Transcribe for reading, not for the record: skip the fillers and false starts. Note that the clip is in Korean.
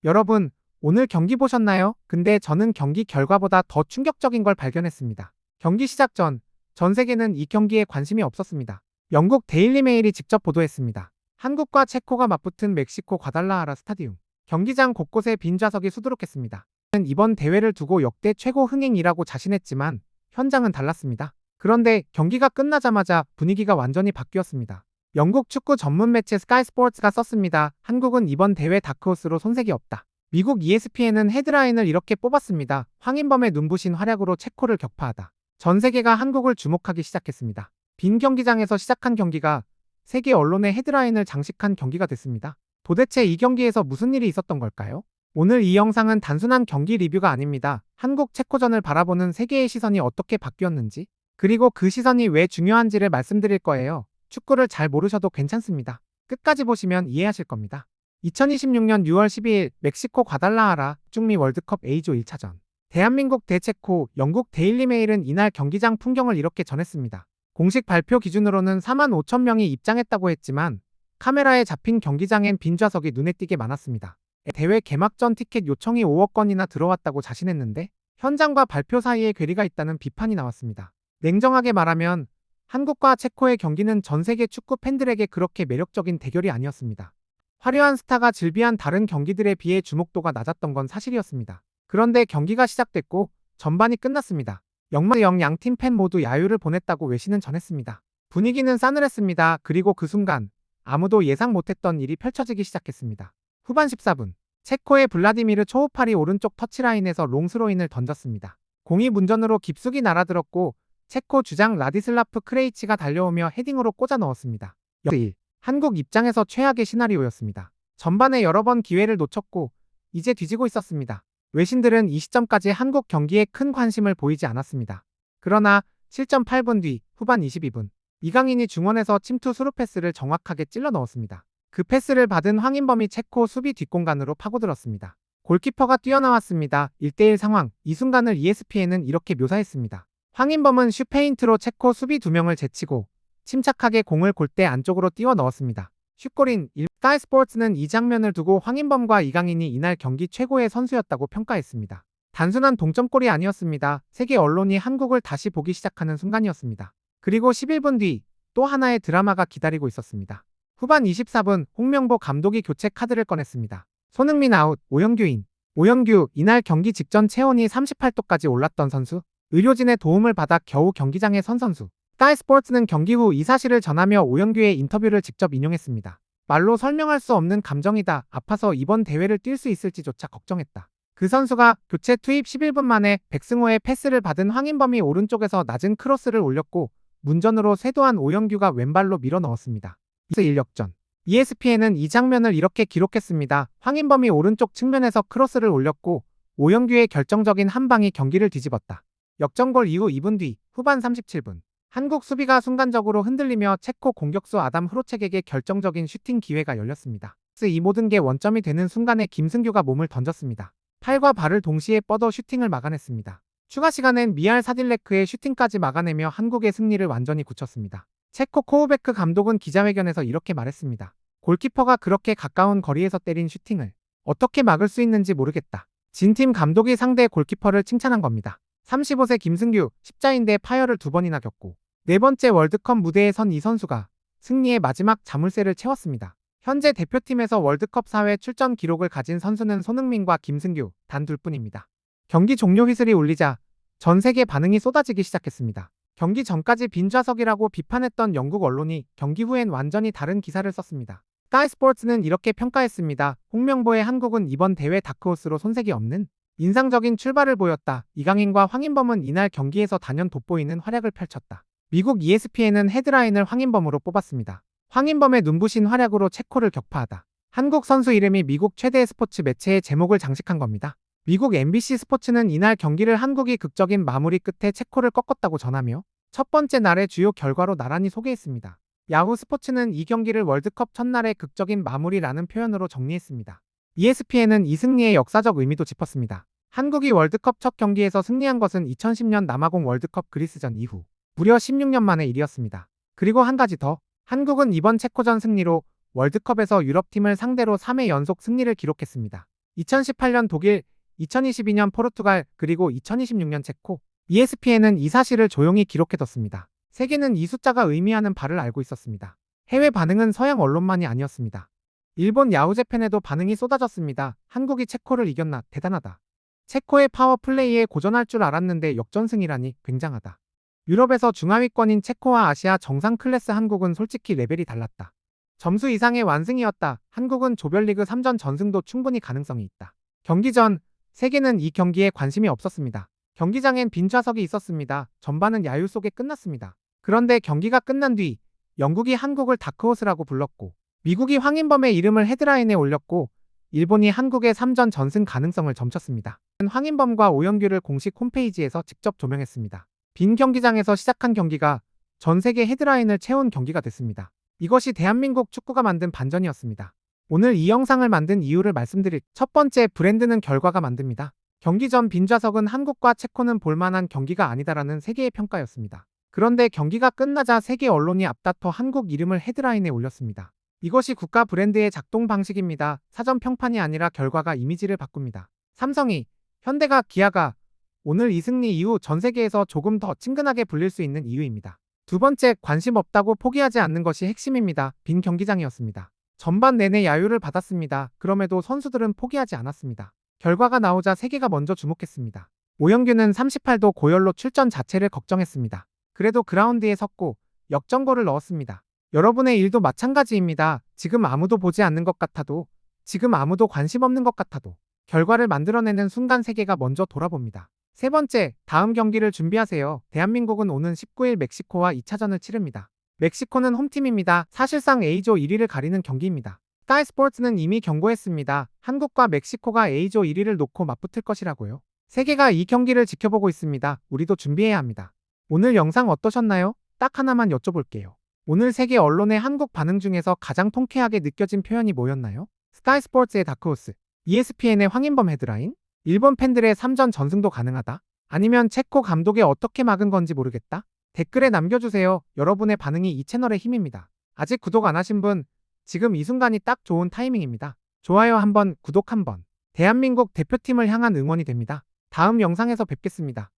여러분, 오늘 경기 보셨나요? 근데 저는 경기 결과보다 더 충격적인 걸 발견했습니다. 경기 시작 전 세계는 이 경기에 관심이 없었습니다. 영국 데일리 메일이 직접 보도했습니다. 한국과 체코가 맞붙은 멕시코 과달라하라 스타디움. 경기장 곳곳에 빈 좌석이 수두룩했습니다. 이번 대회를 두고 역대 최고 흥행이라고 자신했지만 현장은 달랐습니다. 그런데 경기가 끝나자마자 분위기가 완전히 바뀌었습니다. 영국 축구 전문 매체 스카이 스포츠가 썼습니다. 한국은 이번 대회 다크호스로 손색이 없다. 미국 ESPN은 헤드라인을 이렇게 뽑았습니다. 황인범의 눈부신 활약으로 체코를 격파하다. 전 세계가 한국을 주목하기 시작했습니다. 빈 경기장에서 시작한 경기가 세계 언론의 헤드라인을 장식한 경기가 됐습니다. 도대체 이 경기에서 무슨 일이 있었던 걸까요? 오늘 이 영상은 단순한 경기 리뷰가 아닙니다. 한국 체코전을 바라보는 세계의 시선이 어떻게 바뀌었는지, 그리고 그 시선이 왜 중요한지를 말씀드릴 거예요. 축구를 잘 모르셔도 괜찮습니다. 끝까지 보시면 이해하실 겁니다. 2026년 6월 12일 멕시코 과달라하라 중미 월드컵 A조 1차전. 대한민국 대 체코, 영국 데일리 메일은 이날 경기장 풍경을 이렇게 전했습니다. 공식 발표 기준으로는 4만 5천 명이 입장했다고 했지만 카메라에 잡힌 경기장엔 빈 좌석이 눈에 띄게 많았습니다. 대회 개막전 티켓 요청이 5억 건이나 들어왔다고 자신했는데 현장과 발표 사이에 괴리가 있다는 비판이 나왔습니다. 냉정하게 말하면 한국과 체코의 경기는 전 세계 축구 팬들에게 그렇게 매력적인 대결이 아니었습니다. 화려한 스타가 즐비한 다른 경기들에 비해 주목도가 낮았던 건 사실이었습니다. 그런데 경기가 시작됐고 전반이 끝났습니다. 0대0 양팀 팬 모두 야유를 보냈다고 외신은 전했습니다. 분위기는 싸늘했습니다. 그리고 그 순간 아무도 예상 못했던 일이 펼쳐지기 시작했습니다. 후반 14분, 체코의 블라디미르 초우팔이 오른쪽 터치라인에서 롱스로인을 던졌습니다. 공이 문전으로 깊숙이 날아들었고 체코 주장 라디슬라프 크레이치가 달려오며 헤딩으로 꽂아 넣었습니다. 1. 한국 입장에서 최악의 시나리오였습니다. 전반에 여러 번 기회를 놓쳤고 이제 뒤지고 있었습니다. 외신들은 이 시점까지 한국 경기에 큰 관심을 보이지 않았습니다. 그러나 7.8분 뒤 후반 22분 이강인이 중원에서 침투 스루 패스를 정확하게 찔러 넣었습니다. 그 패스를 받은 황인범이 체코 수비 뒷공간으로 파고들었습니다. 골키퍼가 뛰어나왔습니다. 1대1 상황, 이 순간을 ESPN은 이렇게 묘사했습니다. 황인범은 슈페인트로 체코 수비 2명을 제치고 침착하게 공을 골대 안쪽으로 띄워 넣었습니다. 슛골인 스카이 스포츠는 이 장면을 두고 황인범과 이강인이 이날 경기 최고의 선수였다고 평가했습니다. 단순한 동점골이 아니었습니다. 세계 언론이 한국을 다시 보기 시작하는 순간이었습니다. 그리고 11분 뒤 또 하나의 드라마가 기다리고 있었습니다. 후반 24분 홍명보 감독이 교체 카드를 꺼냈습니다. 손흥민 아웃, 오영규 이날 경기 직전 체온이 38도까지 올랐던 선수, 의료진의 도움을 받아 겨우 경기장에 선 선수. 스카이 스포츠는 경기 후 이 사실을 전하며 오영규의 인터뷰를 직접 인용했습니다. 말로 설명할 수 없는 감정이다. 아파서 이번 대회를 뛸 수 있을지조차 걱정했다. 그 선수가 교체 투입 11분 만에 백승호의 패스를 받은 황인범이 오른쪽에서 낮은 크로스를 올렸고 문전으로 쇄도한 오영규가 왼발로 밀어 넣었습니다. 1 역전. ESPN은 이 장면을 이렇게 기록했습니다. 황인범이 오른쪽 측면에서 크로스를 올렸고 오영규의 결정적인 한 방이 경기를 뒤집었다. 역전골 이후 2분 뒤 후반 37분. 한국 수비가 순간적으로 흔들리며 체코 공격수 아담 후로첵에게 결정적인 슈팅 기회가 열렸습니다. 이 모든 게 원점이 되는 순간에 김승규가 몸을 던졌습니다. 팔과 발을 동시에 뻗어 슈팅을 막아냈습니다. 추가 시간엔 미알 사딜레크의 슈팅까지 막아내며 한국의 승리를 완전히 굳혔습니다. 체코 코우베크 감독은 기자회견에서 이렇게 말했습니다. 골키퍼가 그렇게 가까운 거리에서 때린 슈팅을 어떻게 막을 수 있는지 모르겠다. 진팀 감독이 상대 골키퍼를 칭찬한 겁니다. 35세 김승규, 십자인대 파열을 2번이나 겪고 4번째 월드컵 무대에 선 이 선수가 승리의 마지막 자물쇠를 채웠습니다. 현재 대표팀에서 월드컵 4회 출전 기록을 가진 선수는 손흥민과 김승규 단 둘뿐입니다. 경기 종료 휘슬이 울리자 전 세계 반응이 쏟아지기 시작했습니다. 경기 전까지 빈 좌석이라고 비판했던 영국 언론이 경기 후엔 완전히 다른 기사를 썼습니다. 스카이 스포츠는 이렇게 평가했습니다. 홍명보의 한국은 이번 대회 다크호스로 손색이 없는 인상적인 출발을 보였다. 이강인과 황인범은 이날 경기에서 단연 돋보이는 활약을 펼쳤다. 미국 ESPN은 헤드라인을 황인범으로 뽑았습니다. 황인범의 눈부신 활약으로 체코를 격파하다. 한국 선수 이름이 미국 최대 스포츠 매체의 제목을 장식한 겁니다. 미국 MBC 스포츠는 이날 경기를 한국이 극적인 마무리 끝에 체코를 꺾었다고 전하며 첫 번째 날의 주요 결과로 나란히 소개했습니다. 야후 스포츠는 이 경기를 월드컵 첫날의 극적인 마무리라는 표현으로 정리했습니다. ESPN은 이 승리의 역사적 의미도 짚었습니다. 한국이 월드컵 첫 경기에서 승리한 것은 2010년 남아공 월드컵 그리스전 이후 무려 16년 만의 일이었습니다. 그리고 한 가지 더, 한국은 이번 체코전 승리로 월드컵에서 유럽팀을 상대로 3회 연속 승리를 기록했습니다. 2018년 독일, 2022년 포르투갈, 그리고 2026년 체코. ESPN은 이 사실을 조용히 기록해뒀습니다. 세계는 이 숫자가 의미하는 바를 알고 있었습니다. 해외 반응은 서양 언론만이 아니었습니다. 일본 야후재팬에도 반응이 쏟아졌습니다. 한국이 체코를 이겼나? 대단하다. 체코의 파워플레이에 고전할 줄 알았는데 역전승이라니 굉장하다. 유럽에서 중하위권인 체코와 아시아 정상 클래스 한국은 솔직히 레벨이 달랐다. 점수 이상의 완승이었다. 한국은 조별리그 3전 전승도 충분히 가능성이 있다. 경기 전 세계는 이 경기에 관심이 없었습니다. 경기장엔 빈 좌석이 있었습니다. 전반은 야유 속에 끝났습니다. 그런데 경기가 끝난 뒤 영국이 한국을 다크호스라고 불렀고 미국이 황인범의 이름을 헤드라인에 올렸고 일본이 한국의 3전 전승 가능성을 점쳤습니다. 황인범과 오영규를 공식 홈페이지에서 직접 조명했습니다. 빈 경기장에서 시작한 경기가 전 세계 헤드라인을 채운 경기가 됐습니다. 이것이 대한민국 축구가 만든 반전이었습니다. 오늘 이 영상을 만든 이유를 말씀드릴 첫 번째, 브랜드는 결과가 만듭니다. 경기 전 빈좌석은 한국과 체코는 볼만한 경기가 아니다라는 세계의 평가였습니다. 그런데 경기가 끝나자 세계 언론이 앞다퉈 한국 이름을 헤드라인에 올렸습니다. 이것이 국가 브랜드의 작동 방식입니다. 사전 평판이 아니라 결과가 이미지를 바꿉니다. 삼성이, 현대가, 기아가 오늘 이 승리 이후 전 세계에서 조금 더 친근하게 불릴 수 있는 이유입니다. 두 번째, 관심 없다고 포기하지 않는 것이 핵심입니다. 빈 경기장이었습니다. 전반 내내 야유를 받았습니다. 그럼에도 선수들은 포기하지 않았습니다. 결과가 나오자 세계가 먼저 주목했습니다. 오영규는 38도 고열로 출전 자체를 걱정했습니다. 그래도 그라운드에 섰고 역전골을 넣었습니다. 여러분의 일도 마찬가지입니다. 지금 아무도 보지 않는 것 같아도, 지금 아무도 관심 없는 것 같아도 결과를 만들어내는 순간 세계가 먼저 돌아봅니다. 세 번째, 다음 경기를 준비하세요. 대한민국은 오는 19일 멕시코와 2차전을 치릅니다. 멕시코는 홈팀입니다. 사실상 A조 1위를 가리는 경기입니다. 스카이 스포츠는 이미 경고했습니다. 한국과 멕시코가 A조 1위를 놓고 맞붙을 것이라고요. 세계가 이 경기를 지켜보고 있습니다. 우리도 준비해야 합니다. 오늘 영상 어떠셨나요? 딱 하나만 여쭤볼게요. 오늘 세계 언론의 한국 반응 중에서 가장 통쾌하게 느껴진 표현이 뭐였나요? 스카이 스포츠의 다크호스, ESPN의 황인범 헤드라인? 일본 팬들의 3전 전승도 가능하다? 아니면 체코 감독의 어떻게 막은 건지 모르겠다? 댓글에 남겨주세요. 여러분의 반응이 이 채널의 힘입니다. 아직 구독 안 하신 분, 지금 이 순간이 딱 좋은 타이밍입니다. 좋아요 한번, 구독 한번. 대한민국 대표팀을 향한 응원이 됩니다. 다음 영상에서 뵙겠습니다.